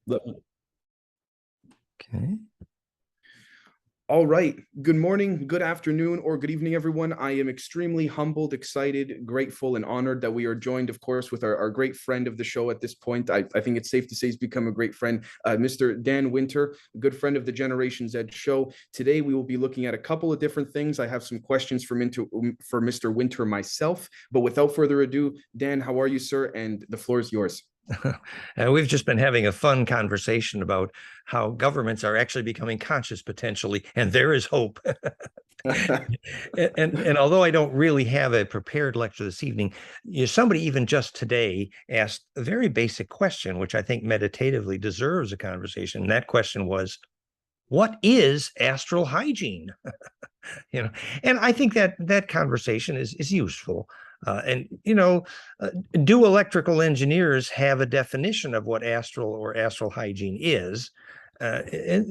Let- Okay. All right. Good morning, good afternoon, or good evening, everyone. I am extremely humbled, excited, grateful, and honored that we are joined, of course, with our great friend of the show at this point. I think it's safe to say he's become a great friend, Mr. Dan Winter, a good friend of the Generation Z show. Today, we will be looking at a couple of different things. I have some questions for Mr. Winter myself. But without further ado, Dan, how are you, sir? And the floor is yours. We've just been having a fun conversation about how governments are actually becoming conscious potentially, and there is hope. And although I don't really have a prepared lecture this evening, somebody even just today asked a very basic question, which I think meditatively deserves a conversation. And that question was, what is astral hygiene? you know, and I think that conversation is useful. Do electrical engineers have a definition of what astral hygiene is? And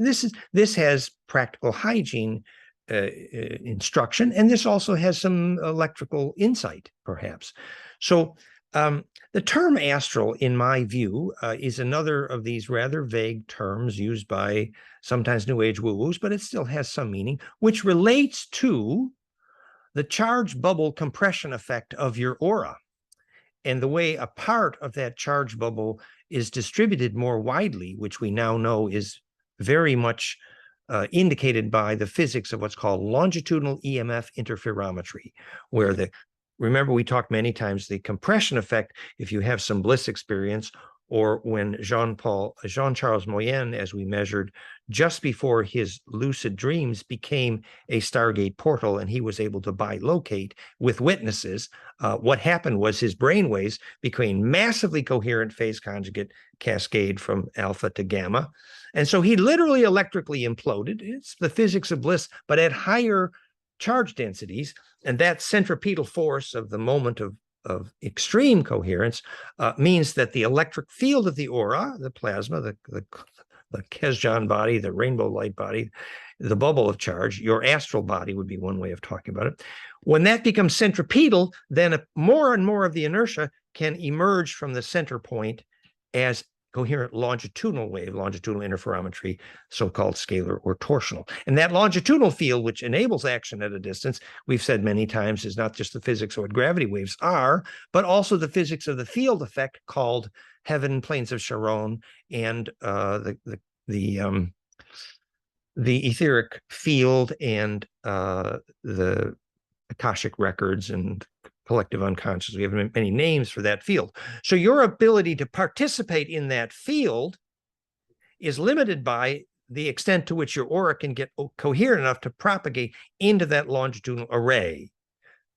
this has practical hygiene instruction, and this also has some electrical insight, perhaps. So the term astral, in my view, is another of these rather vague terms used by sometimes New Age woo-woos, but it still has some meaning, which relates to the charge bubble compression effect of your aura and the way a part of that charge bubble is distributed more widely, which we now know is very much indicated by the physics of what's called longitudinal EMF interferometry, where remember we talked many times, the compression effect, if you have some bliss experience, or when Jean-Charles Moyen, as we measured just before his lucid dreams, became a Stargate portal and he was able to bilocate with witnesses, what happened was his brainwaves became massively coherent phase conjugate cascade from alpha to gamma. And so he literally electrically imploded. It's the physics of bliss, but at higher charge densities. And that centripetal force of the moment of extreme coherence means that the electric field of the aura, the plasma, the Kesjan body, the rainbow light body, the bubble of charge, your astral body would be one way of talking about it. When that becomes centripetal, then more and more of the inertia can emerge from the center point as coherent longitudinal wave, longitudinal interferometry, so-called scalar or torsional. And that longitudinal field, which enables action at a distance, we've said many times, is not just the physics of what gravity waves are, but also the physics of the field effect called heaven, plains of Sharon, and the etheric field and the Akashic records and collective unconscious. We have many names for that field. So your ability to participate in that field is limited by the extent to which your aura can get coherent enough to propagate into that longitudinal array.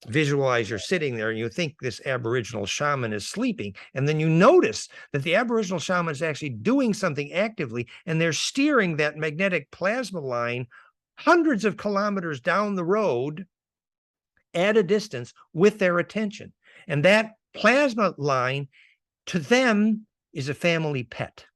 Visualize you're sitting there and you think this Aboriginal shaman is sleeping, and then you notice that the Aboriginal shaman is actually doing something actively, and they're steering that magnetic plasma line hundreds of kilometers down the road at a distance with their attention. And that plasma line to them is a family pet.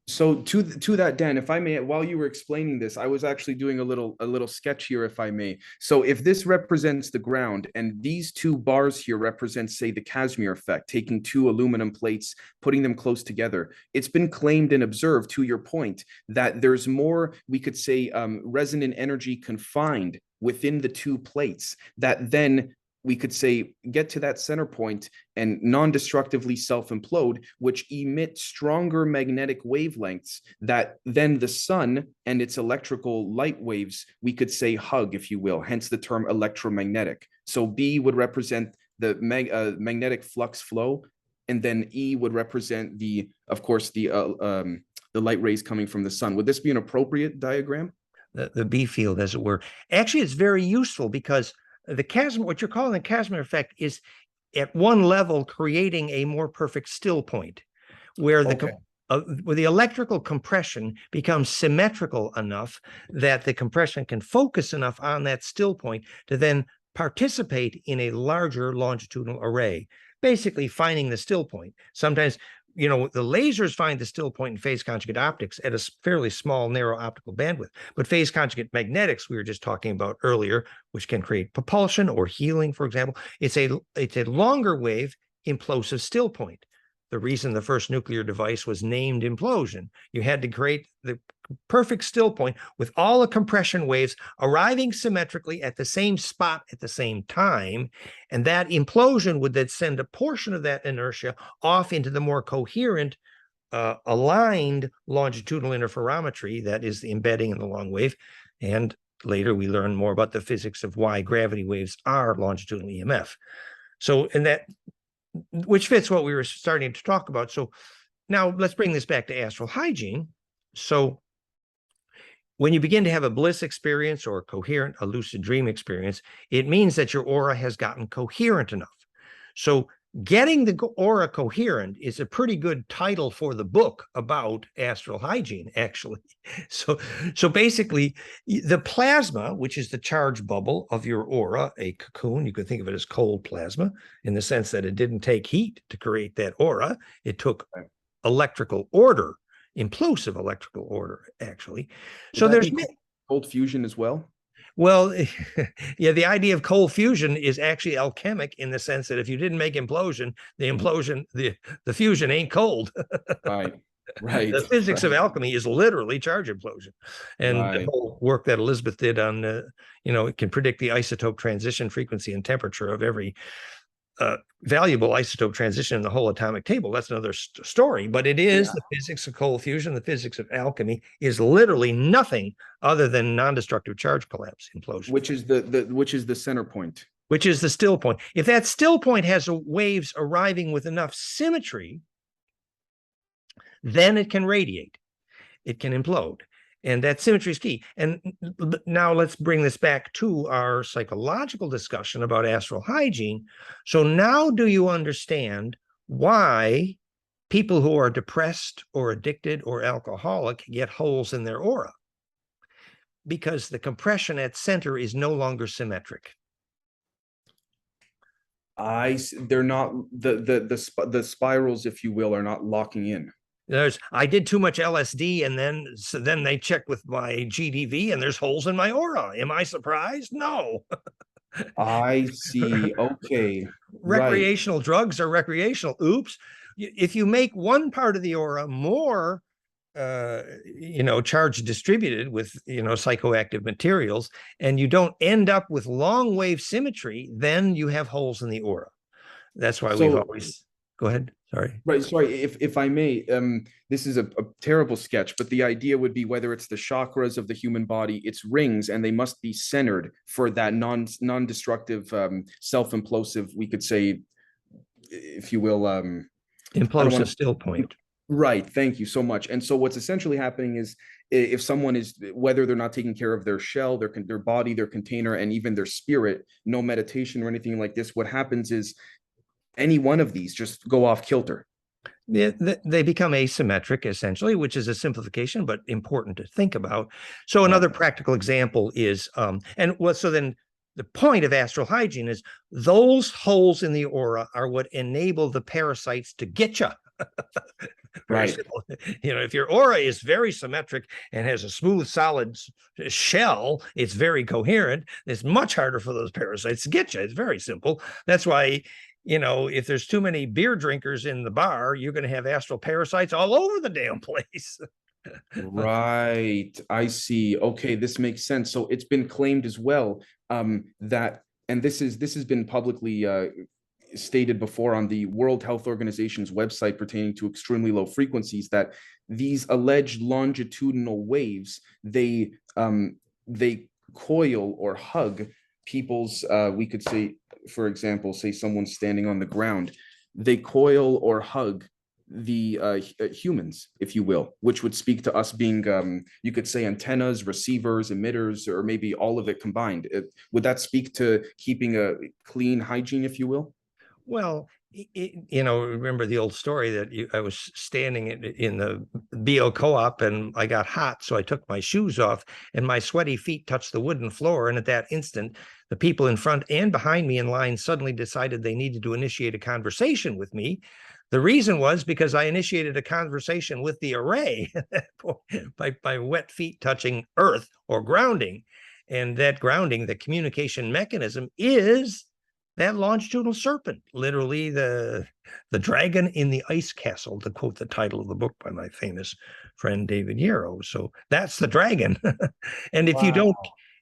So to that, Dan, if I may, while you were explaining this, I was actually doing a little sketch here, if I may. So if this represents the ground, and these two bars here represent, say, the Casimir effect, taking two aluminum plates, putting them close together, it's been claimed and observed, to your point, that there's more, we could say, resonant energy confined within the two plates that then we could say get to that center point and non-destructively self-implode, which emit stronger magnetic wavelengths that then the sun and its electrical light waves, we could say hug, if you will, hence the term electromagnetic. So B would represent the magnetic flux flow, and then E would represent of course, the light rays coming from the sun. Would this be an appropriate diagram? The B field, as it were. Actually, it's very useful because the Casimir, what you're calling the Casimir effect, is at one level creating a more perfect still point, where where the electrical compression becomes symmetrical enough that the compression can focus enough on that still point to then participate in a larger longitudinal array, basically finding the still point. Sometimes the lasers find the still point in phase conjugate optics at a fairly small, narrow optical bandwidth. But phase conjugate magnetics, we were just talking about earlier, which can create propulsion or healing, for example, it's a longer wave implosive still point, the reason the first nuclear device was named implosion. You had to create the perfect still point with all the compression waves arriving symmetrically at the same spot at the same time. And that implosion would then send a portion of that inertia off into the more coherent, aligned longitudinal interferometry that is the embedding in the long wave. And later we learn more about the physics of why gravity waves are longitudinal EMF. So, and that, which fits what we were starting to talk about. So now let's bring this back to astral hygiene. So when you begin to have a bliss experience or a coherent, a lucid dream experience, it means that your aura has gotten coherent enough. So getting the aura coherent is a pretty good title for the book about astral hygiene, actually. So basically, the plasma, which is the charge bubble of your aura, a cocoon, you could think of it as cold plasma, in the sense that it didn't take heat to create that aura. It took electrical order, implosive electrical order, actually. So there's cold fusion as well. Well, yeah, the idea of cold fusion is actually alchemic in the sense that if you didn't make implosion, the implosion, the fusion ain't cold. Right. The physics of alchemy is literally charge implosion. And the whole work that Elizabeth did on, it can predict the isotope transition frequency and temperature of every valuable isotope transition in the whole atomic table. That's another story, but it is the physics of cold fusion. The physics of alchemy is literally nothing other than non-destructive charge collapse implosion, which is the center point, which is the still point. If that still point has waves arriving with enough symmetry, then it can radiate, it can implode. And that symmetry is key. And now let's bring this back to our psychological discussion about astral hygiene. So now do you understand why people who are depressed or addicted or alcoholic get holes in their aura? Because the compression at center is no longer symmetric. They're not, the spirals, if you will, are not locking in. I did too much LSD, and then they checked with my GDV, and there's holes in my aura. Am I surprised? No. I see. Okay. Recreational drugs are recreational. Oops. If you make one part of the aura more, charge distributed with, psychoactive materials, and you don't end up with long wave symmetry, then you have holes in the aura. That's why we've always. Go ahead. Sorry. Right. Sorry. If I may, this is a terrible sketch, but the idea would be whether it's the chakras of the human body, it's rings, and they must be centered for that non-destructive, self-implosive, we could say, if you will, implosive still point. Right. Thank you so much. And so what's essentially happening is if someone is, whether they're not taking care of their shell, their body, their container, and even their spirit, no meditation or anything like this, what happens is any one of these just go off kilter. They become asymmetric, essentially, which is a simplification, but important to think about. So another practical example is, so then the point of astral hygiene is those holes in the aura are what enable the parasites to get you. Right. If your aura is very symmetric and has a smooth, solid shell, it's very coherent. It's much harder for those parasites to get you. It's very simple. That's why, if there's too many beer drinkers in the bar, you're going to have astral parasites all over the damn place. Right. I see. Okay, this makes sense. So it's been claimed as well that, and this has been publicly stated before on the World Health Organization's website pertaining to extremely low frequencies, that these alleged longitudinal waves, they coil or hug people's, we could say, for example, say someone's standing on the ground, they coil or hug the humans, if you will, which would speak to us being, you could say, antennas, receivers, emitters, or maybe all of it combined. Would that speak to keeping a clean hygiene, if you will? Well, remember the old story that I was standing in the BO co-op and I got hot, so I took my shoes off and my sweaty feet touched the wooden floor. And at that instant, the people in front and behind me in line suddenly decided they needed to initiate a conversation with me. The reason was because I initiated a conversation with the array by wet feet touching earth or grounding. And that grounding, the communication mechanism, is That longitudinal serpent, literally the dragon in the ice castle, to quote the title of the book by my famous friend David Yarrow. So that's the dragon. And if you don't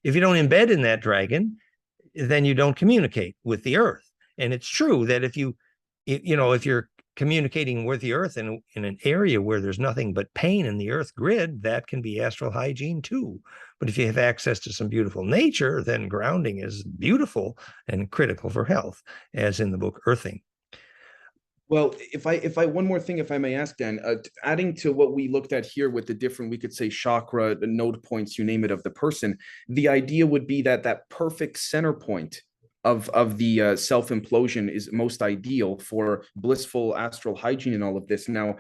Wow. embed in that dragon, then you don't communicate with the earth. And it's true that if you're communicating with the earth in an area where there's nothing but pain in the earth grid, that can be astral hygiene too. But if you have access to some beautiful nature, then grounding is beautiful and critical for health, as in the book Earthing. Well, if I one more thing, if I may ask, Dan, adding to what we looked at here with the different, we could say chakra, the node points, you name it, of the person, the idea would be that that perfect center point of the self implosion is most ideal for blissful astral hygiene and all of this. Now,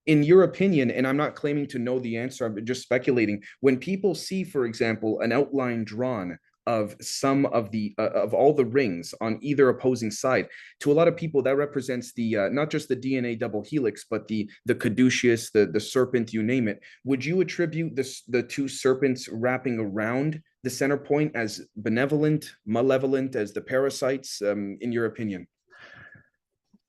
in your opinion, and I'm not claiming to know the answer, I'm just speculating, when people see, for example, an outline drawn of some of the of all the rings on either opposing side, to a lot of people that represents the not just the DNA double helix, but the caduceus, the serpent, you name it. Would you attribute this the two serpents wrapping around the center point as benevolent, malevolent, as the parasites, in your opinion?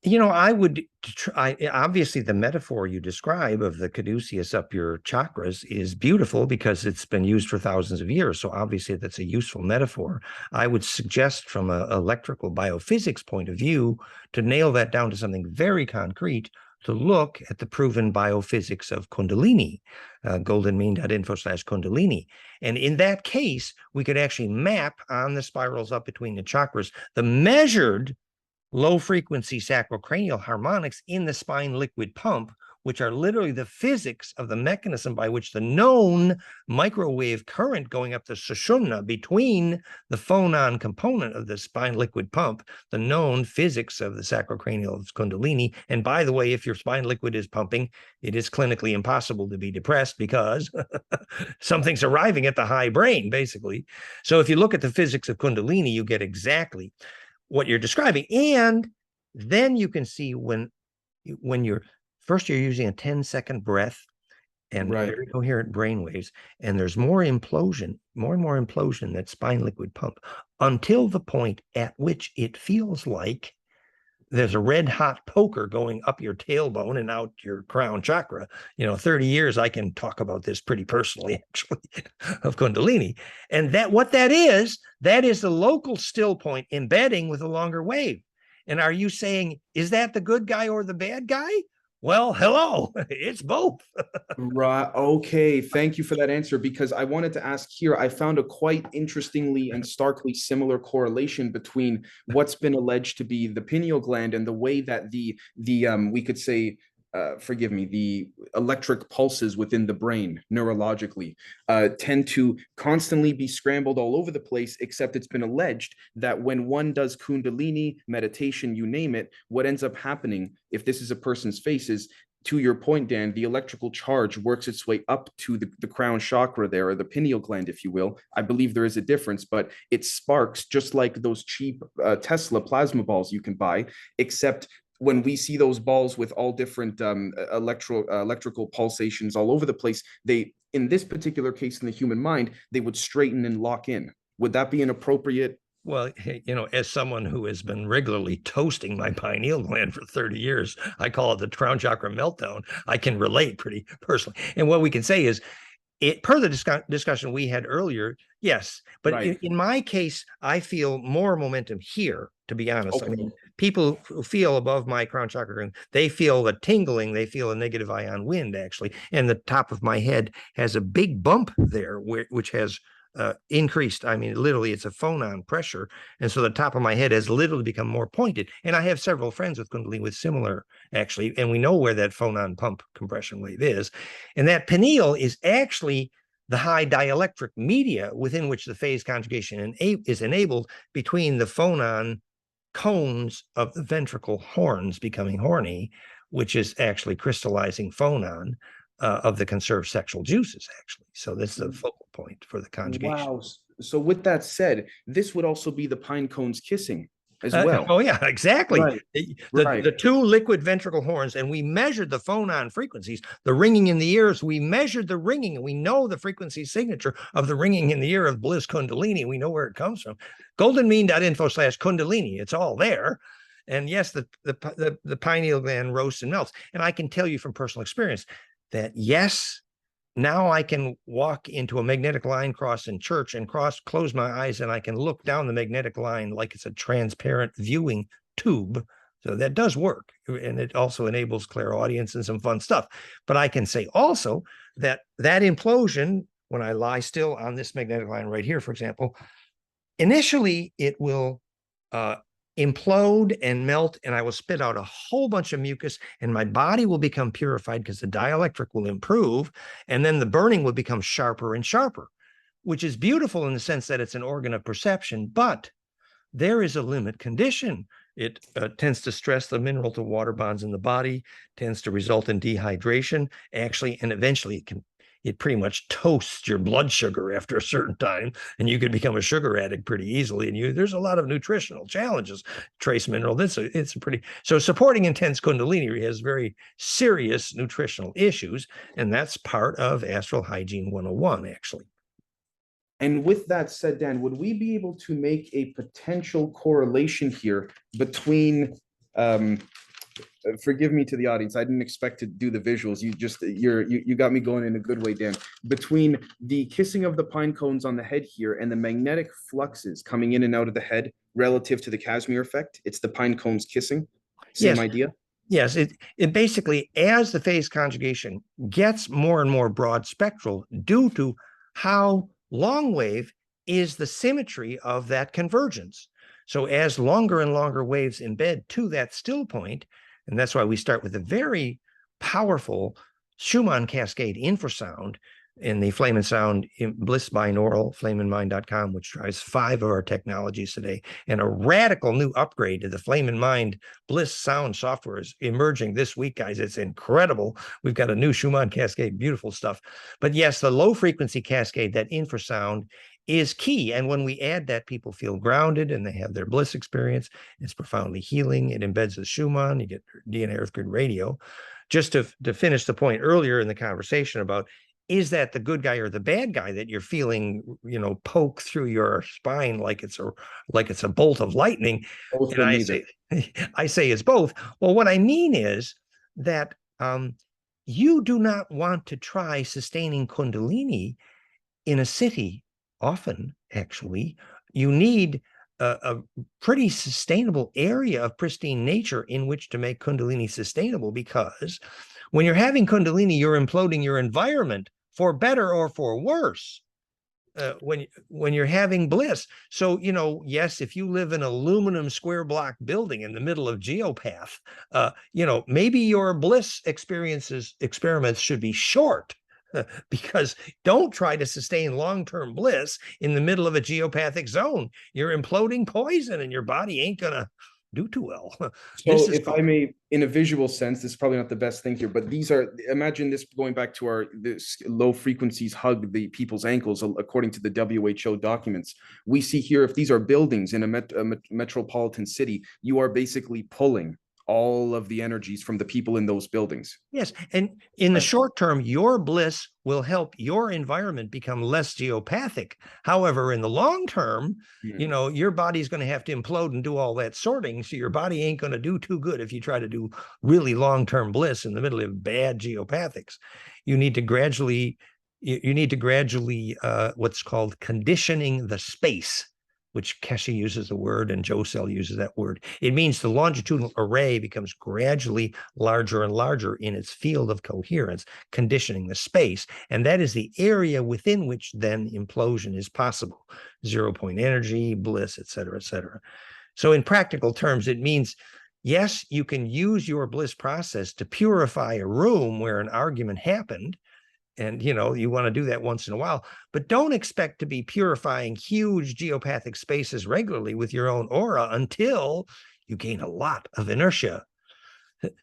I would try. Obviously, the metaphor you describe of the caduceus up your chakras is beautiful because it's been used for thousands of years. So obviously, that's a useful metaphor. I would suggest, from an electrical biophysics point of view, to nail that down to something very concrete, to look at the proven biophysics of Kundalini, goldenmean.info/Kundalini. And in that case, we could actually map on the spirals up between the chakras the measured low frequency sacrocranial harmonics in the spine liquid pump, which are literally the physics of the mechanism by which the known microwave current going up the sushumna between the phonon component of the spine liquid pump, the known physics of the sacrocranial Kundalini. And by the way, if your spine liquid is pumping, it is clinically impossible to be depressed because something's arriving at the high brain, basically. So if you look at the physics of Kundalini, you get exactly what you're describing. And then you can see when you're using a 10-second breath and Right. very coherent brain waves, and there's more implosion, more and more implosion in that spine liquid pump, until the point at which it feels like there's a red hot poker going up your tailbone and out your crown chakra. 30 years, I can talk about this pretty personally, actually, of Kundalini. And what that is the local still point embedding with a longer wave. And are you saying, is that the good guy or the bad guy? Well, hello, it's both. Right. Okay. Thank you for that answer, because I wanted to ask here. I found a quite interestingly and starkly similar correlation between what's been alleged to be the pineal gland and the way that the we could say, forgive me, the electric pulses within the brain neurologically tend to constantly be scrambled all over the place, except it's been alleged that when one does Kundalini meditation, you name it, what ends up happening, if this is a person's face, is, to your point, Dan, the electrical charge works its way up to the crown chakra there, or the pineal gland, if you will. I believe there is a difference, but it sparks just like those cheap Tesla plasma balls you can buy, except when we see those balls with all different electrical pulsations all over the place, they, in this particular case in the human mind, they would straighten and lock in. Would that be an appropriate? Well, as someone who has been regularly toasting my pineal gland for 30 years, I call it the crown chakra meltdown. I can relate pretty personally. And what we can say is, per the discussion we had earlier, yes. But Right. in my case, I feel more momentum here, to be honest. Okay. I mean, people who feel above my crown chakra, they feel the tingling, they feel a negative ion wind, actually. And the top of my head has a big bump there, which has increased. I mean, literally, it's a phonon pressure. And so the top of my head has literally become more pointed. And I have several friends with Kundalini with similar, actually, and we know where that phonon pump compression wave is. And that pineal is actually the high dielectric media within which the phase conjugation is enabled between the phonon cones of the ventricle horns becoming horny, which is actually crystallizing phonon of the conserved sexual juices, actually. So this is the focal point for the conjugation. Wow. So with that said, this would also be the pine cones kissing. as well. Oh yeah, exactly. Right, The right. two liquid ventricle horns, and we measured the phonon frequencies, the ringing in the ears. We measured the ringing, and we know the frequency signature of the ringing in the ear of Bliss Kundalini. We know where it comes from. goldenmean.info/Kundalini. It's all there. And yes, the pineal gland roasts and melts. And I can tell you from personal experience that yes, now I can walk into a magnetic line cross in church and close my eyes, and I can look down the magnetic line like it's a transparent viewing tube. So that does work. And it also enables clairaudience and some fun stuff. But I can say also that implosion, when I lie still on this magnetic line right here, for example, initially it will implode and melt, and I will spit out a whole bunch of mucus, and my body will become purified because the dielectric will improve, and then the burning will become sharper and sharper, which is beautiful in the sense that it's an organ of perception, but there is a limit condition. It tends to stress the mineral to water bonds in the body, tends to result in dehydration, actually, and eventually it pretty much toasts your blood sugar after a certain time, and you can become a sugar addict pretty easily. And there's a lot of nutritional challenges. Trace mineral. So supporting intense Kundalini has very serious nutritional issues, and that's part of Astral Hygiene 101, actually. And with that said, Dan, would we be able to make a potential correlation here between forgive me to the audience, I didn't expect to do the visuals. You got me going in a good way, Dan. Between the kissing of the pine cones on the head here and the magnetic fluxes coming in and out of the head relative to the Casimir effect, it's the pine cones kissing. Same idea? Yes, it basically, as the phase conjugation gets more and more broad spectral due to how long wave is the symmetry of that convergence. So as longer and longer waves embed to that still point, and that's why we start with a very powerful Schumann cascade infrasound in the Flame and Sound BLISS binaural, flameandmind.com, which drives 5 of our technologies today, and a radical new upgrade to the Flame and Mind BLISS sound software is emerging this week, guys. It's incredible. We've got a new Schumann cascade, beautiful stuff. But yes, the low frequency cascade, that infrasound, is key. And when we add that, people feel grounded and they have their bliss experience. It's profoundly healing. It embeds the Schumann. You get DNA Earth Grid radio. Just to finish the point earlier in the conversation about, is that the good guy or the bad guy that you're feeling, poke through your spine like it's a bolt of lightning? Both and I say it's both. Well, what I mean is that you do not want to try sustaining Kundalini in a city. Often, actually, you need a pretty sustainable area of pristine nature in which to make Kundalini sustainable, because when you're having Kundalini, you're imploding your environment for better or for worse. When you're having bliss. So, yes, if you live in an aluminum square block building in the middle of geopath, maybe your bliss experiments should be short. Because don't try to sustain long-term bliss in the middle of a geopathic zone. You're imploding poison and your body ain't gonna do too well. So if I may, in a visual sense, this is probably not the best thing here, but imagine this going back to this low frequencies hug the people's ankles, according to the WHO documents. We see here, if these are buildings in a metropolitan city, you are basically pulling all of the energies from the people in those buildings. Yes. And in the short term, your bliss will help your environment become less geopathic. However, in the long term, your body's going to have to implode and do all that sorting. So your body ain't going to do too good if you try to do really long-term bliss in the middle of bad geopathics. You need to gradually what's called conditioning the space, which Keshe uses the word and Joe Cell uses that word. It means the longitudinal array becomes gradually larger and larger in its field of coherence, conditioning the space. And that is the area within which then implosion is possible. 0-point energy, bliss, et cetera, et cetera. So in practical terms, it means, yes, you can use your bliss process to purify a room where an argument happened. And, you want to do that once in a while, but don't expect to be purifying huge geopathic spaces regularly with your own aura until you gain a lot of inertia.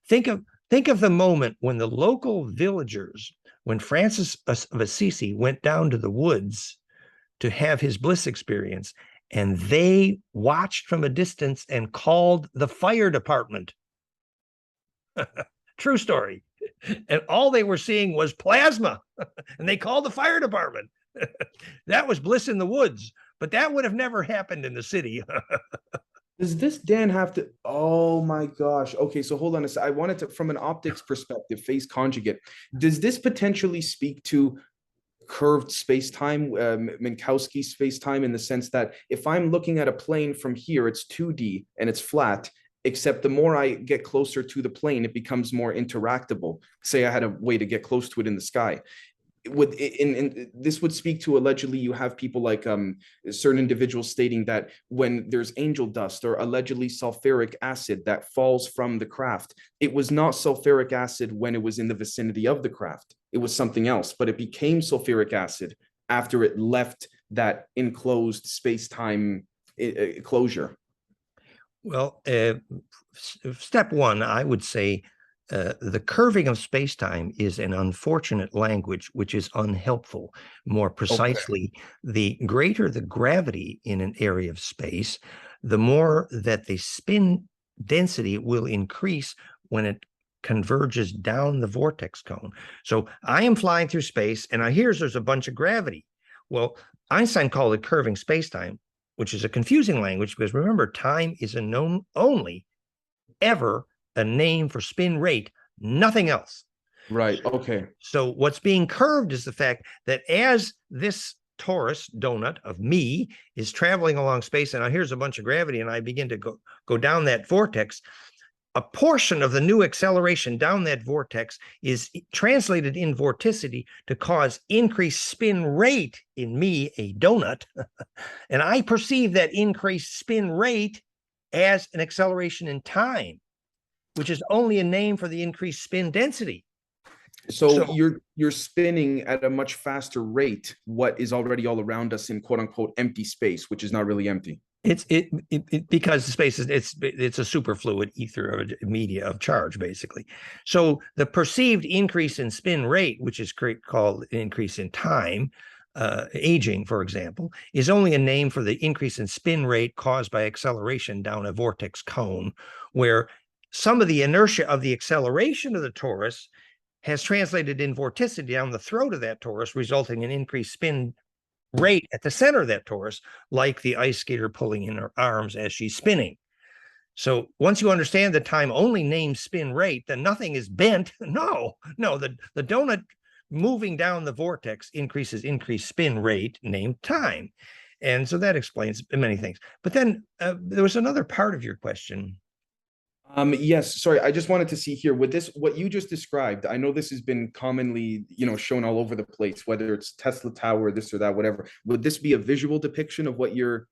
Think of the moment when the local villagers, when Francis of Assisi went down to the woods to have his bliss experience, and they watched from a distance and called the fire department. True story. And all they were seeing was plasma, and they called the fire department. That was bliss in the woods, but that would have never happened in the city. Does this, Dan, have to? Oh my gosh. Okay, so hold on a second. I wanted to, from an optics perspective, phase conjugate. Does this potentially speak to curved space-time, Minkowski space-time, in the sense that if I'm looking at a plane from here, it's 2D and it's flat, except the more I get closer to the plane, it becomes more interactable. Say I had a way to get close to it in the sky. This would speak to, allegedly, you have people like certain individuals stating that when there's angel dust or allegedly sulfuric acid that falls from the craft, it was not sulfuric acid when it was in the vicinity of the craft. It was something else, but it became sulfuric acid after it left that enclosed space-time closure. Well, step one, I would say the curving of space-time is an unfortunate language, which is unhelpful. More precisely, the greater the gravity in an area of space, the more that the spin density will increase when it converges down the vortex cone. So I am flying through space, and there's a bunch of gravity. Well, Einstein called it curving space-time, which is a confusing language, because remember, time is a known only ever a name for spin rate, nothing else. Right. Okay. So what's being curved is the fact that as this torus donut of me is traveling along space, and here's a bunch of gravity, and I begin to go down that vortex, a portion of the new acceleration down that vortex is translated in vorticity to cause increased spin rate in me, a donut. And I perceive that increased spin rate as an acceleration in time, which is only a name for the increased spin density. So you're spinning at a much faster rate what is already all around us in quote unquote empty space, which is not really empty. It's because the space is it's a superfluid ether of media of charge, basically. So the perceived increase in spin rate, which is called increase in time, aging, for example, is only a name for the increase in spin rate caused by acceleration down a vortex cone, where some of the inertia of the acceleration of the torus has translated in vorticity down the throat of that torus, resulting in increased spin rate at the center of that torus, like the ice skater pulling in her arms as she's spinning. So once you understand that time only names spin rate, then nothing is bent. No, the donut moving down the vortex increased spin rate named time. And so that explains many things. But then there was another part of your question. Yes, sorry. I just wanted to see here with this, what you just described. I know this has been commonly, shown all over the place, whether it's Tesla Tower, this or that, whatever. Would this be a visual depiction of what you're?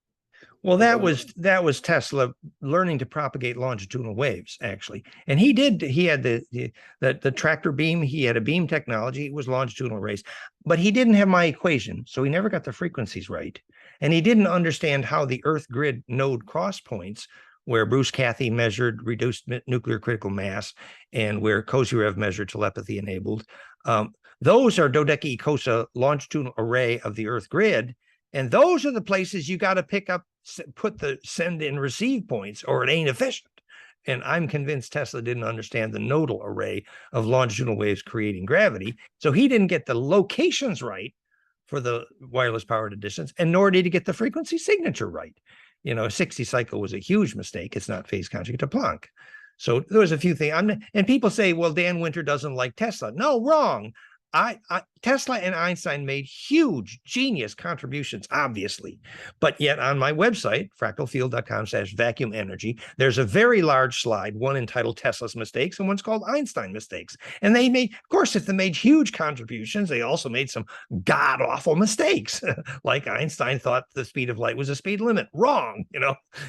Well, that was Tesla learning to propagate longitudinal waves, actually. And he had the tractor beam. He had a beam technology. It was longitudinal arrays, but he didn't have my equation, so he never got the frequencies right. And he didn't understand how the Earth grid node cross points, where Bruce Cathy measured reduced nuclear critical mass and where Kozyrev measured telepathy enabled. Those are Dodecki-Kosa longitudinal array of the Earth grid. And those are the places you got to pick up, put the send and receive points, or it ain't efficient. And I'm convinced Tesla didn't understand the nodal array of longitudinal waves creating gravity. So he didn't get the locations right for the wireless power to distance, and nor did he get the frequency signature right. A 60 cycle was a huge mistake. It's not phase conjugate to Planck. So there was a few things. And people say, well, Dan Winter doesn't like Tesla. No, wrong. Tesla and Einstein made huge genius contributions, obviously, but yet on my website, fractalfield.com/vacuum energy, there's a very large slide, one entitled Tesla's mistakes and one's called Einstein mistakes. And they made, of course, if they made huge contributions, they also made some god awful mistakes. Like Einstein thought the speed of light was a speed limit. Wrong.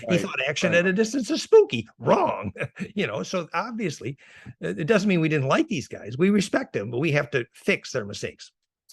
He thought action at a distance is spooky. Wrong. So obviously it doesn't mean we didn't like these guys. We respect them, but we have to fix their mistakes.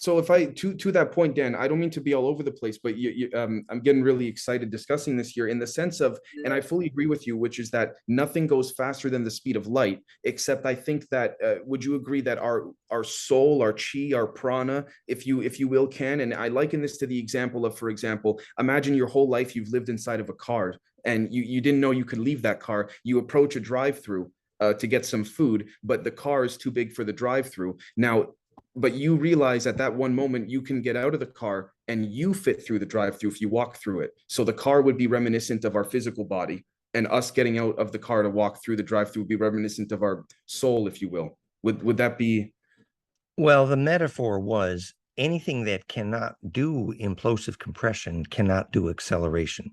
So if I to that point, Dan, I don't mean to be all over the place, but I'm getting really excited discussing this here in the sense of, and I fully agree with you, which is that nothing goes faster than the speed of light. Except I think that would you agree that our soul, our chi, our prana, if you will, can, and I liken this to the example of, for example, imagine your whole life you've lived inside of a car and you didn't know you could leave that car. You approach a drive-through to get some food, but the car is too big for the drive-through. Now, but you realize at that one moment you can get out of the car and you fit through the drive-through if you walk through it. So the car would be reminiscent of our physical body, and us getting out of the car to walk through the drive-through would be reminiscent of our soul, if you will. Would that be? Well, the metaphor was anything that cannot do implosive compression cannot do acceleration.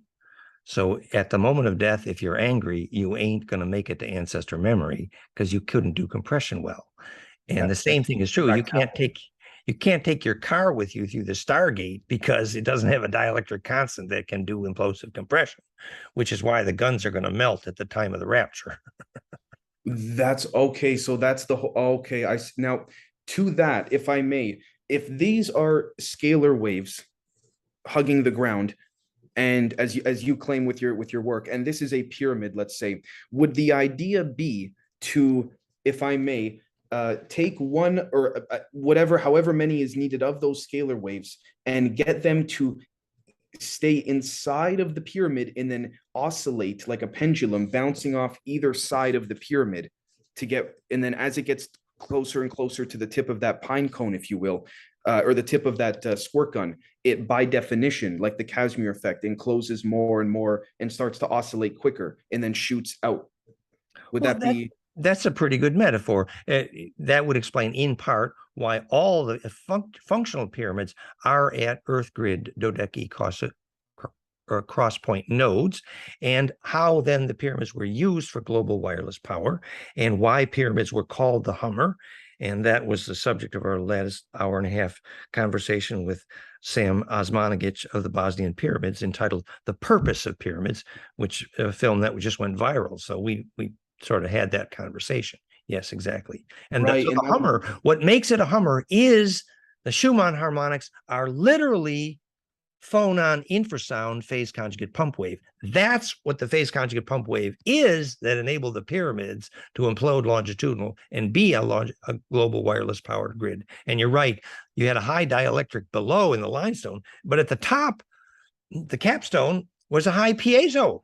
So at the moment of death, if you're angry, you ain't going to make it to ancestor memory because you couldn't do compression well. And the same thing is true. You can't take your car with you through the Stargate because it doesn't have a dielectric constant that can do implosive compression, which is why the guns are going to melt at the time of the rapture. That's okay. So that's the whole. Okay, now to that, if I may, if these are scalar waves hugging the ground, and as you claim with your work, and this is a pyramid, let's say, would the idea be to, if I may, take one or whatever, however many is needed of those scalar waves and get them to stay inside of the pyramid and then oscillate like a pendulum, bouncing off either side of the pyramid to get, and then as it gets closer and closer to the tip of that pine cone, if you will, or the tip of that squirt gun, it by definition, like the Casimir effect, encloses more and more and starts to oscillate quicker and then shoots out. Would that be? That's a pretty good metaphor. That would explain in part why all the functional pyramids are at Earth grid Dodecki cross point nodes, and how then the pyramids were used for global wireless power, and why pyramids were called the Hummer. And that was the subject of our last hour and a half conversation with Sam Osmanagic of the Bosnian Pyramids, entitled "The Purpose of Pyramids," which a film that just went viral. So we sort of had that conversation. Yes, exactly. And right. So the Hummer, what makes it a Hummer is the Schumann harmonics are literally phonon infrasound phase conjugate pump wave. That's what the phase conjugate pump wave is that enabled the pyramids to implode longitudinal and be a global wireless powered grid. And you're right, you had a high dielectric below in the limestone, but at the top, the capstone was a high piezo.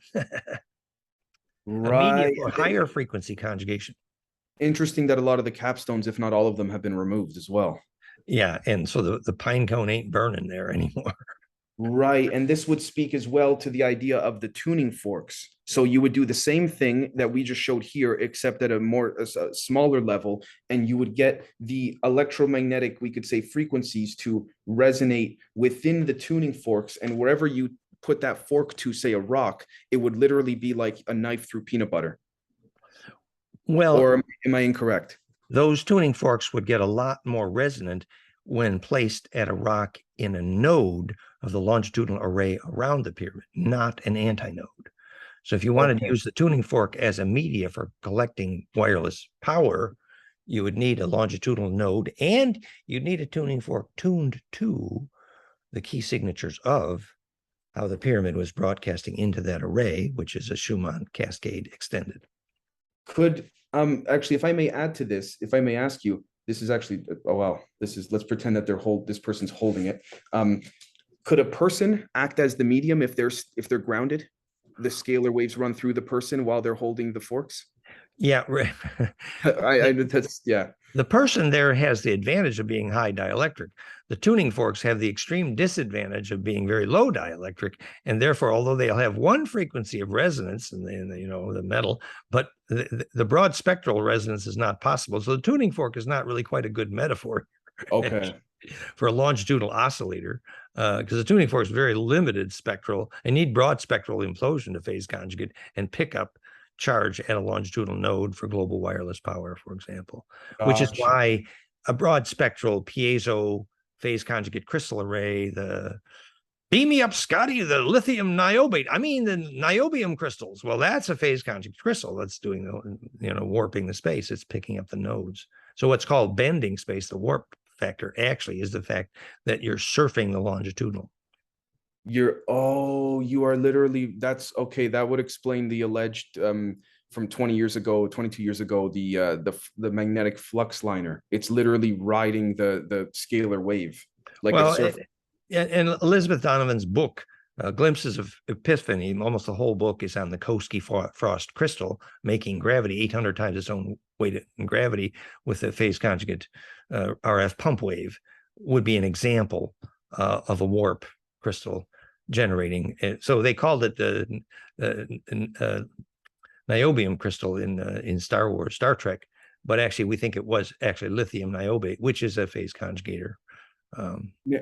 Right. For higher frequency conjugation. Interesting that a lot of the capstones, if not all of them, have been removed as well. Yeah, and so the pine cone ain't burning there anymore. Right, and this would speak as well to the idea of the tuning forks. So you would do the same thing that we just showed here, except at a smaller level, and you would get the electromagnetic, we could say, frequencies to resonate within the tuning forks, and wherever you put that fork to, say, a rock, it would literally be like a knife through peanut butter. Well, or am I incorrect? Those tuning forks would get a lot more resonant when placed at a rock in a node of the longitudinal array around the pyramid, not an antinode. So if you wanted to use the tuning fork as a media for collecting wireless power, you would need a longitudinal node, and you'd need a tuning fork tuned to the key signatures of how the pyramid was broadcasting into that array, which is a Schumann cascade extended. Could actually, if I may add to this, if I may ask you, this is actually, oh wow, let's pretend that this person's holding it. Could a person act as the medium if they're grounded? The scalar waves run through the person while they're holding the forks? Yeah, right. That's, yeah. The person there has the advantage of being high dielectric. The tuning forks have the extreme disadvantage of being very low dielectric, and therefore, although they'll have one frequency of resonance in the metal, but the broad spectral resonance is not possible. So the tuning fork is not really quite a good metaphor. Okay. For a longitudinal oscillator, because the tuning fork is very limited spectral and need broad spectral implosion to phase conjugate and pick up charge at a longitudinal node for global wireless power, for example, which is why a broad spectral piezo phase conjugate crystal array, the beam me up, Scotty, the lithium niobate, the niobium crystals. Well, that's a phase conjugate crystal that's doing the, warping the space. It's picking up the nodes. So what's called bending space, the warp factor actually is the fact that you're surfing the longitudinal. You are literally, that's okay. That would explain the alleged from 20 years ago, 22 years ago, the magnetic flux liner. It's literally riding the scalar wave like a Well, surf. and Elizabeth Donovan's book, Glimpses of Epiphany, almost the whole book is on the Koski-Frost crystal, making gravity 800 times its own weight in gravity with a phase conjugate RF pump wave, would be an example of a warp crystal generating. So they called it the niobium crystal in Star Wars, Star Trek, but actually we think it was actually lithium niobate, which is a phase conjugator. Yeah.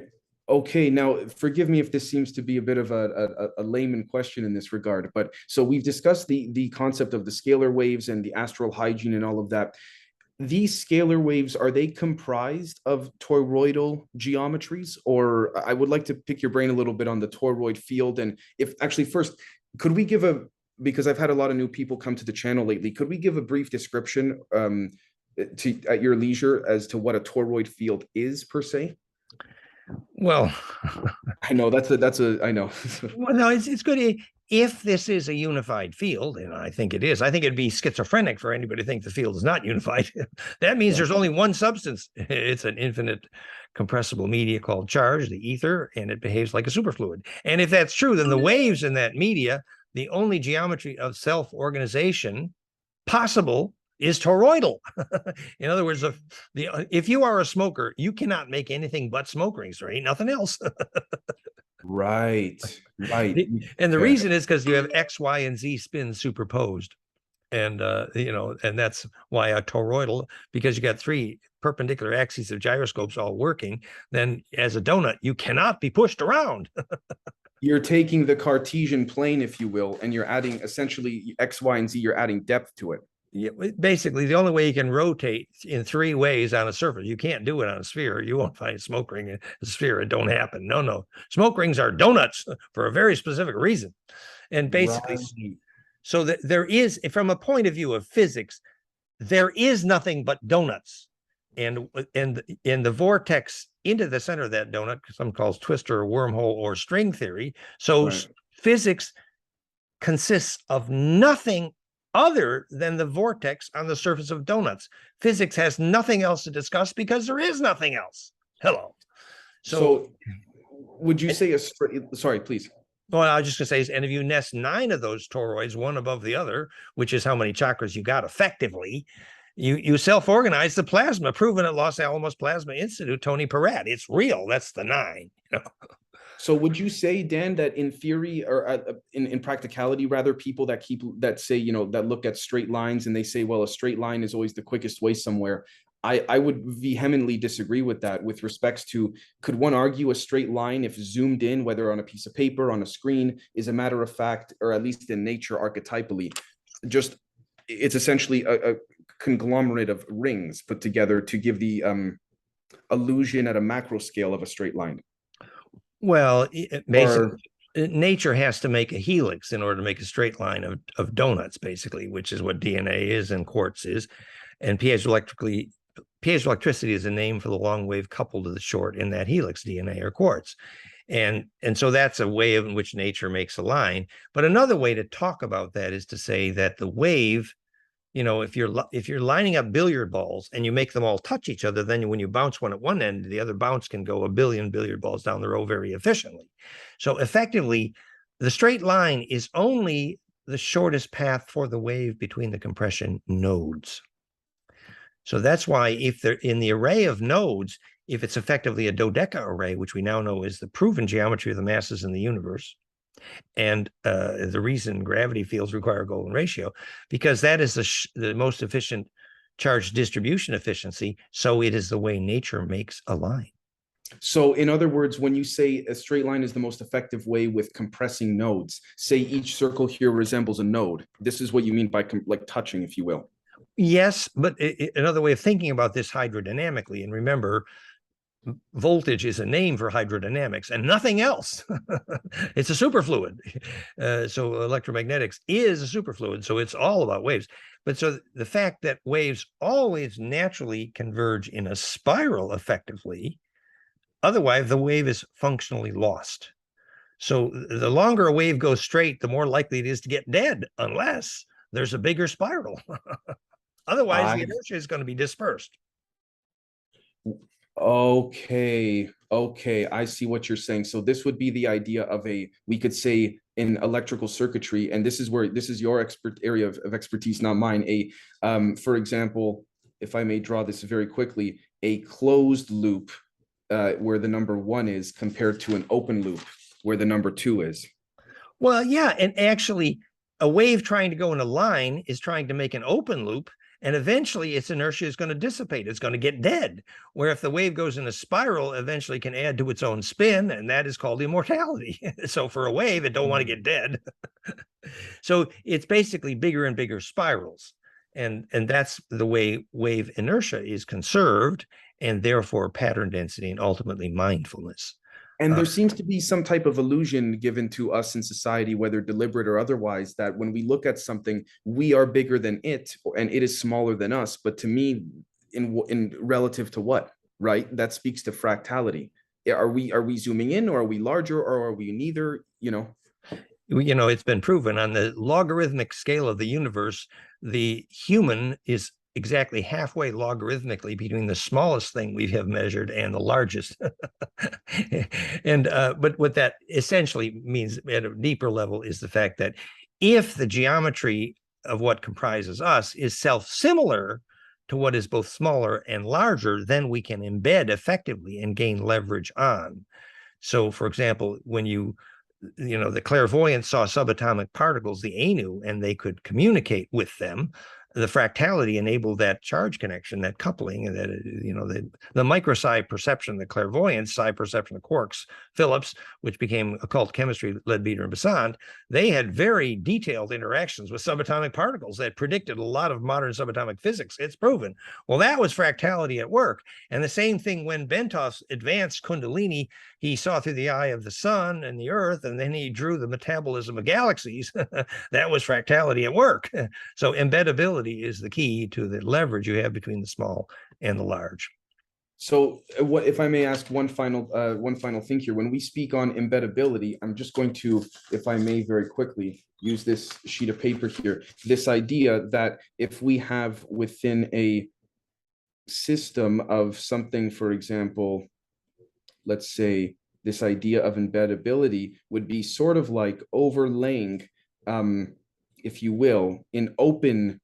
Okay, now forgive me if this seems to be a bit of a layman question in this regard, but so we've discussed the concept of the scalar waves and the astral hygiene and all of that. These scalar waves, are they comprised of toroidal geometries? Or I would like to pick your brain a little bit on the toroid field. And if actually first, could we give because I've had a lot of new people come to the channel lately, could we give a brief description at your leisure as to what a toroid field is per se? Well, I know I know. well, no, it's good if this is a unified field, and I think it is. I think it'd be schizophrenic for anybody to think the field is not unified. That means there's only one substance. It's an infinite compressible media called charge, the ether, and it behaves like a superfluid. And if that's true, then the waves in that media, the only geometry of self-organization possible is toroidal. In other words, if you are a smoker, you cannot make anything but smoke rings. There ain't nothing else. Right. And the reason is because you have X, Y, and Z spins superposed. And, and that's why a toroidal, because you got 3 perpendicular axes of gyroscopes all working, then as a donut, you cannot be pushed around. You're taking the Cartesian plane, if you will, and you're adding essentially X, Y, and Z, you're adding depth to it. Yeah, basically, the only way you can rotate in 3 ways on a surface, you can't do it on a sphere. You won't find a smoke ring in a sphere. It don't happen. No. Smoke rings are donuts for a very specific reason. And basically, so that there is, from a point of view of physics, there is nothing but donuts. And in the vortex into the center of that donut, some calls twister or wormhole or string theory. So physics consists of nothing other than the vortex on the surface of donuts. Physics has nothing else to discuss because there is nothing else. Hello. So would you say sorry, please. Well, I was just going to say, and if you nest 9 of those toroids, one above the other, which is how many chakras you got effectively, you self-organize the plasma, proven at Los Alamos Plasma Institute, Tony Peratt. It's real. That's the 9. So would you say, Dan, that in theory or in practicality, rather, people that say, that look at straight lines and they say, well, a straight line is always the quickest way somewhere. I would vehemently disagree with that with respects to, could one argue a straight line, if zoomed in, whether on a piece of paper, on a screen, is a matter of fact, or at least in nature archetypally, just it's essentially a conglomerate of rings put together to give the illusion at a macro scale of a straight line? Well, basically, nature has to make a helix in order to make a straight line of donuts, basically, which is what DNA is and quartz is. And piezoelectricity is a name for the long wave coupled to the short in that helix, DNA or quartz. And so that's a way in which nature makes a line. But another way to talk about that is to say that the wave, if you're lining up billiard balls and you make them all touch each other, then when you bounce one at one end, the other bounce can go a billion billiard balls down the row very efficiently. So effectively, the straight line is only the shortest path for the wave between the compression nodes. So that's why if they're in the array of nodes, if it's effectively a dodeca array, which we now know is the proven geometry of the masses in the universe, and the reason gravity fields require a golden ratio, because that is the most efficient charge distribution efficiency. So it is the way nature makes a line. So in other words, when you say a straight line is the most effective way with compressing nodes, say each circle here resembles a node, this is what you mean by like touching, if you will. Yes, but another way of thinking about this hydrodynamically, and remember, voltage is a name for hydrodynamics and nothing else. It's a superfluid. So electromagnetics is a superfluid. So it's all about waves. But so the fact that waves always naturally converge in a spiral effectively, otherwise the wave is functionally lost. So the longer a wave goes straight, the more likely it is to get dead, unless there's a bigger spiral. Otherwise, the I inertia is going to be dispersed. Okay, okay, I see what you're saying. So this would be the idea of a, we could say in electrical circuitry, and this is where this is your expert area of expertise, not mine. For example, if I may draw this very quickly, a closed loop where the number one is compared to an open loop where the number two is. Well, yeah, and actually, a wave trying to go in a line is trying to make an open loop, and eventually its inertia is going to dissipate. It's going to get dead. Where if the wave goes in a spiral, eventually can add to its own spin, and that is called immortality. So for a wave, it don't want to get dead. So it's basically bigger and bigger spirals. And that's the way wave inertia is conserved, and therefore pattern density and ultimately mindfulness. And there seems to be some type of illusion given to us in society, whether deliberate or otherwise, that when we look at something, we are bigger than it, and it is smaller than us. But to me, in relative to what, right? That speaks to fractality. Are we zooming in, or are we larger, or are we neither? It's been proven on the logarithmic scale of the universe, the human is exactly halfway logarithmically between the smallest thing we have measured and the largest. And but what that essentially means at a deeper level is the fact that if the geometry of what comprises us is self-similar to what is both smaller and larger, then we can embed effectively and gain leverage on. So, for example, when the clairvoyants saw subatomic particles, the Anu, and they could communicate with them, the fractality enabled that charge connection, that coupling, and that the micropsi perception, the clairvoyance psi perception of quarks, Phillips, which became occult chemistry, Leadbeater and Besant, they had very detailed interactions with subatomic particles that predicted a lot of modern subatomic physics. It's proven. Well, that was fractality at work. And the same thing when Bentoff advanced Kundalini, he saw through the eye of the sun and the earth, and then he drew the metabolism of galaxies. That was fractality at work. So embeddability is the key to the leverage you have between the small and the large. So, what if I may ask one final thing here? When we speak on embeddability, I'm just going to, if I may, very quickly use this sheet of paper here. This idea that if we have within a system of something, for example, let's say this idea of embeddability would be sort of like overlaying, if you will, in open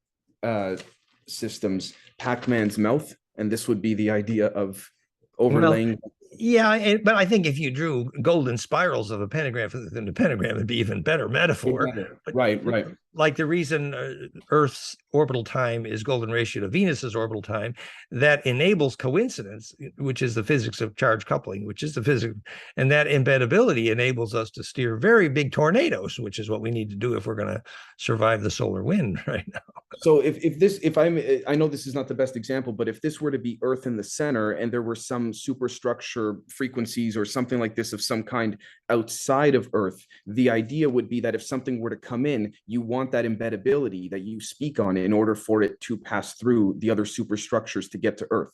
systems, Pac-Man's mouth, and this would be the idea of overlaying. Well, yeah, but I think if you drew golden spirals of a pentagram within the pentagram, it'd be even better metaphor. Right, right. Like the reason Earth's orbital time is golden ratio to Venus's orbital time, that enables coincidence, which is the physics of charge coupling, which is the physics, and that embeddability enables us to steer very big tornadoes, which is what we need to do if we're going to survive the solar wind right now. So I know this is not the best example, but if this were to be Earth in the center and there were some superstructure frequencies or something like this of some kind outside of Earth, the idea would be that if something were to come in, you want that embeddability that you speak on in order for it to pass through the other superstructures to get to Earth.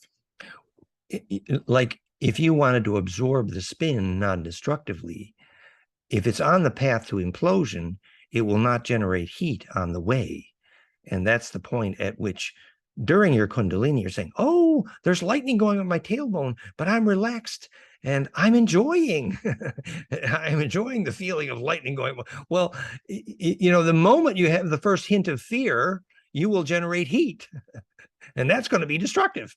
Like if you wanted to absorb the spin non-destructively, if it's on the path to implosion, it will not generate heat on the way. And that's the point at which during your Kundalini, you're saying, oh, there's lightning going on my tailbone, but I'm relaxed and I'm enjoying, I'm enjoying the feeling of lightning going. Well, the moment you have the first hint of fear, you will generate heat and that's going to be destructive.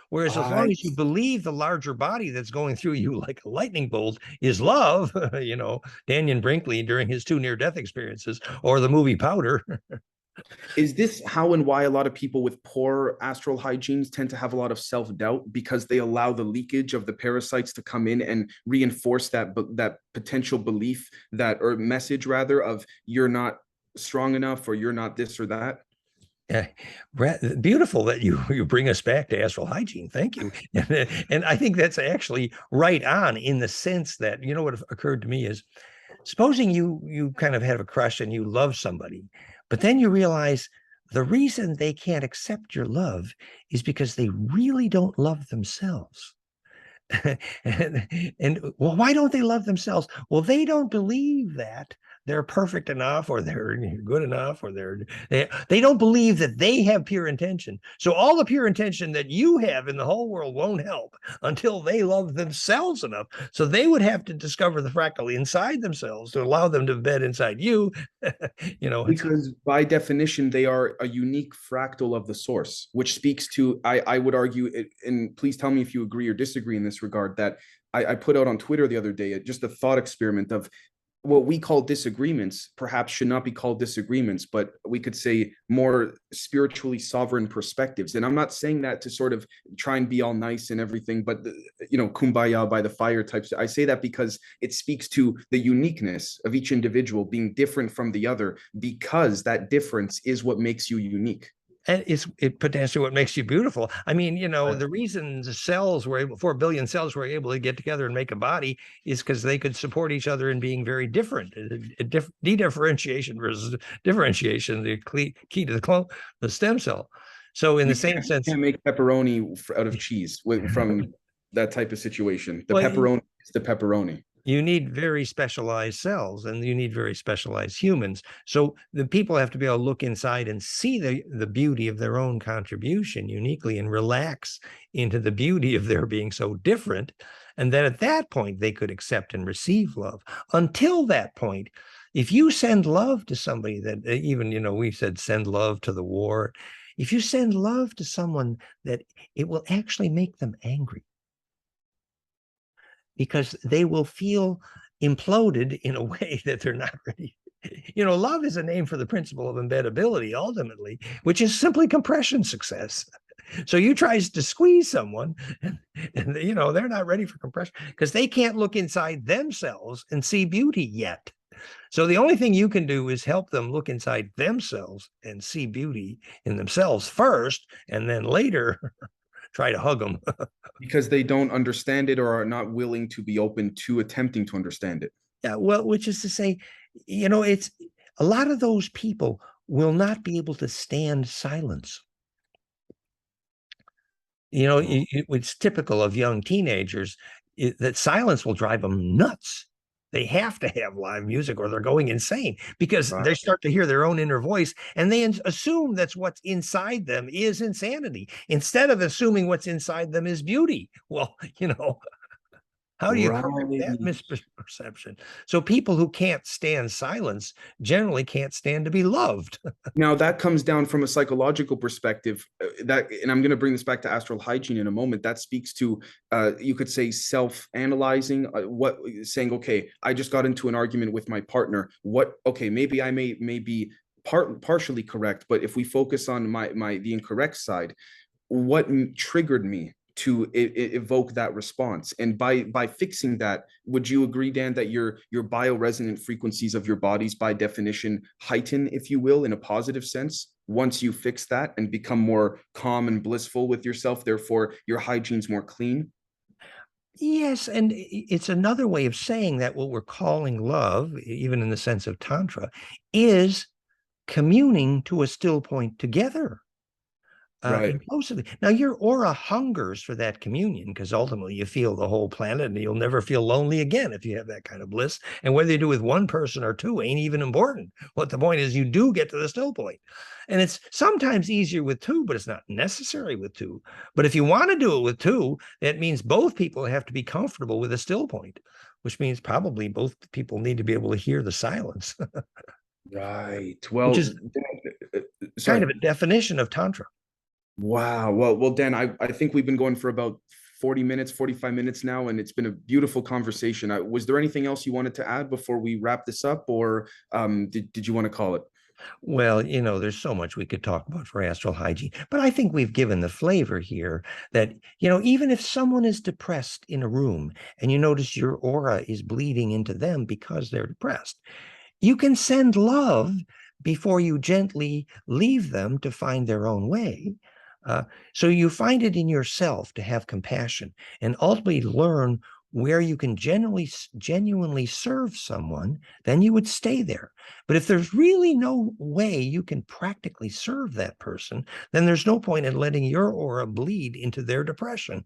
Whereas as long as you believe the larger body that's going through you like a lightning bolt is love, Daniel Brinkley during his 2 near-death experiences, or the movie Powder. Is this how and why a lot of people with poor astral hygienes tend to have a lot of self-doubt, because they allow the leakage of the parasites to come in and reinforce that potential belief, or message rather, of you're not strong enough or you're not this or that? Yeah, beautiful that you bring us back to astral hygiene. Thank you. And I think that's actually right on, in the sense that, you know, what occurred to me is, supposing you kind of have a crush and you love somebody, but then you realize the reason they can't accept your love is because they really don't love themselves. and well, why don't they love themselves? Well, they don't believe that they're perfect enough, or they're good enough, or they don't believe that they have pure intention. So all the pure intention that you have in the whole world won't help until they love themselves enough. So they would have to discover the fractal inside themselves to allow them to bed inside you. You know, Because by definition, they are a unique fractal of the source, which speaks to, I would argue, and please tell me if you agree or disagree in this regard, that I put out on Twitter the other day, just a thought experiment of what we call disagreements perhaps should not be called disagreements, but we could say more spiritually sovereign perspectives. And I'm not saying that to sort of try and be all nice and everything, but kumbaya by the fire types. I say that because it speaks to the uniqueness of each individual being different from the other, because that difference is what makes you unique. And it potentially what makes you beautiful. I mean, you know, the reason the cells were able, 4 billion cells were able to get together and make a body, is because they could support each other in being very different. De-differentiation versus differentiation, the key to the stem cell. So in the same sense, You can't make pepperoni out of cheese from that type of situation. The well, pepperoni is the pepperoni. you need very specialized cells, and you need very specialized humans. So the people have to be able to look inside and see the beauty of their own contribution uniquely, and relax into the beauty of their being so different. And then at that point, they could accept and receive love. Until that point, if you send love to somebody that, even, you know, we said send love to the war. If you send love to someone, that it will actually make them angry, because they will feel imploded in a way that they're not ready. You know, love is a name for the principle of embeddability, ultimately, which is simply compression success. So you try to squeeze someone, and you know, they're not ready for compression because they can't look inside themselves and see beauty yet. So the only thing you can do is help them look inside themselves and see beauty in themselves first, and then later try to hug them. Because they don't understand it or are not willing to be open to attempting to understand it. Yeah, well, which is to say, you know, it's a lot of those people will not be able to stand silence. You know, it's typical of young teenagers that silence will drive them nuts. They have to have live music or they're going insane, because they start to hear their own inner voice, and they assume that's what's inside them is insanity, instead of assuming what's inside them is beauty. Well, you know, how do you correct that misperception? So people who can't stand silence generally can't stand to be loved. Now that comes down from a psychological perspective, that, and I'm going to bring this back to astral hygiene in a moment. That speaks to, you could say, self-analyzing, what saying, okay, I just got into an argument with my partner. Okay, maybe I may be partially correct, but if we focus on the incorrect side, what triggered me to evoke that response? And by fixing that, would you agree, Dan, that your bioresonant frequencies of your bodies by definition heighten, if you will, in a positive sense, once you fix that and become more calm and blissful with yourself? Therefore your hygiene's more clean. Yes, and it's another way of saying that what we're calling love, even in the sense of Tantra, is communing to a still point together. Right. Impulsively. Now, your aura hungers for that communion, because ultimately you feel the whole planet, and you'll never feel lonely again if you have that kind of bliss. And whether you do with one person or two ain't even important. What the point is, you do get to the still point. And it's sometimes easier with two, but it's not necessary with two. But if you want to do it with two, that means both people have to be comfortable with a still point, which means probably both people need to be able to hear the silence. Right. Which Well, is sorry. kind of a definition of Tantra. Wow. Well, Dan, I think we've been going for about 40 minutes, 45 minutes now, and it's been a beautiful conversation. Was there anything else you wanted to add before we wrap this up, or did you want to call it? Well, you know, there's so much we could talk about for astral hygiene, but I think we've given the flavor here that, you know, even if someone is depressed in a room and you notice your aura is bleeding into them because they're depressed, you can send love before you gently leave them to find their own way. So you find it in yourself to have compassion and ultimately learn where you can genuinely serve someone, then you would stay there. But if there's really no way you can practically serve that person, then there's no point in letting your aura bleed into their depression.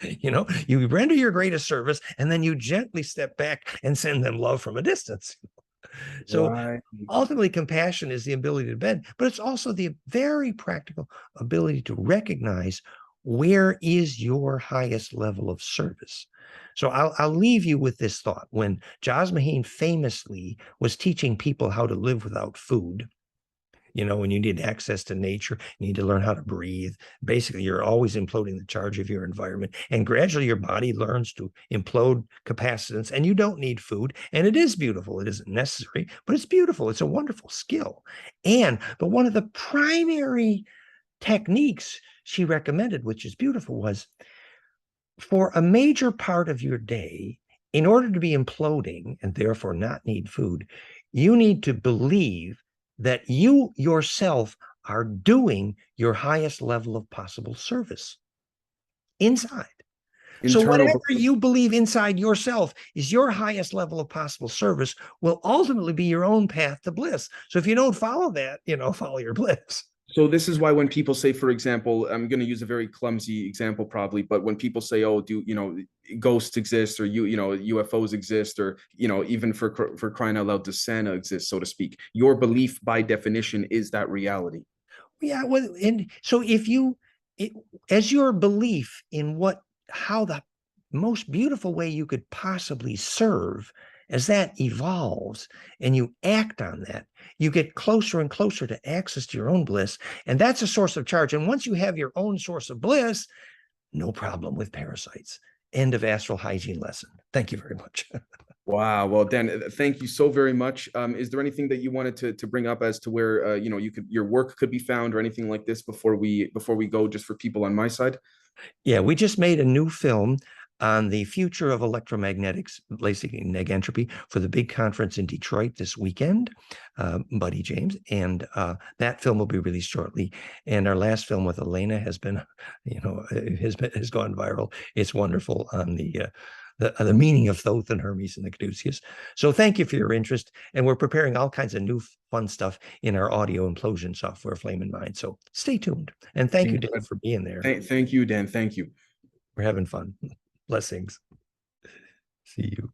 You render your greatest service and then you gently step back and send them love from a distance. So Right. ultimately, compassion is the ability to bend, but it's also the very practical ability to recognize where is your highest level of service. So I'll leave you with this thought. When Jas Maheen famously was teaching people how to live without food, when you need access to nature, you need to learn how to breathe. Basically, you're always imploding the charge of your environment. And gradually your body learns to implode capacitance, and you don't need food. And it is beautiful. It isn't necessary, but it's beautiful. It's a wonderful skill. But one of the primary techniques she recommended, which is beautiful, was for a major part of your day, in order to be imploding and therefore not need food, you need to believe that you yourself are doing your highest level of possible service inside. So whatever you believe inside yourself is your highest level of possible service will ultimately be your own path to bliss. So if you don't follow that, follow your bliss. So this is why when people say, for example, I'm going to use a very clumsy example probably, but when people say, oh, ghosts exist, or UFOs exist, or even for crying out loud, does Santa exist, so to speak, your belief by definition is that reality. Yeah, well, and so as your belief in how the most beautiful way you could possibly serve, as that evolves and you act on that, you get closer and closer to access to your own bliss. And that's a source of charge. And once you have your own source of bliss, no problem with parasites. End of Astral Hygiene lesson. Thank you very much. Wow. Well, Dan, thank you so very much. Is there anything that you wanted to bring up as to where your work could be found or anything like this before we go, just for people on my side? Yeah, we just made a new film on the future of electromagnetics, basically negentropy, for the big conference in Detroit this weekend, Buddy James, and that film will be released shortly. And our last film with Elena has been, has gone viral. It's wonderful on the meaning of Thoth and Hermes and the Caduceus. So thank you for your interest. And we're preparing all kinds of new fun stuff in our audio implosion software, Flame in Mind. So stay tuned. And thank you, Dan, for being there. Thank you, Dan. Thank you. We're having fun. Blessings. See you.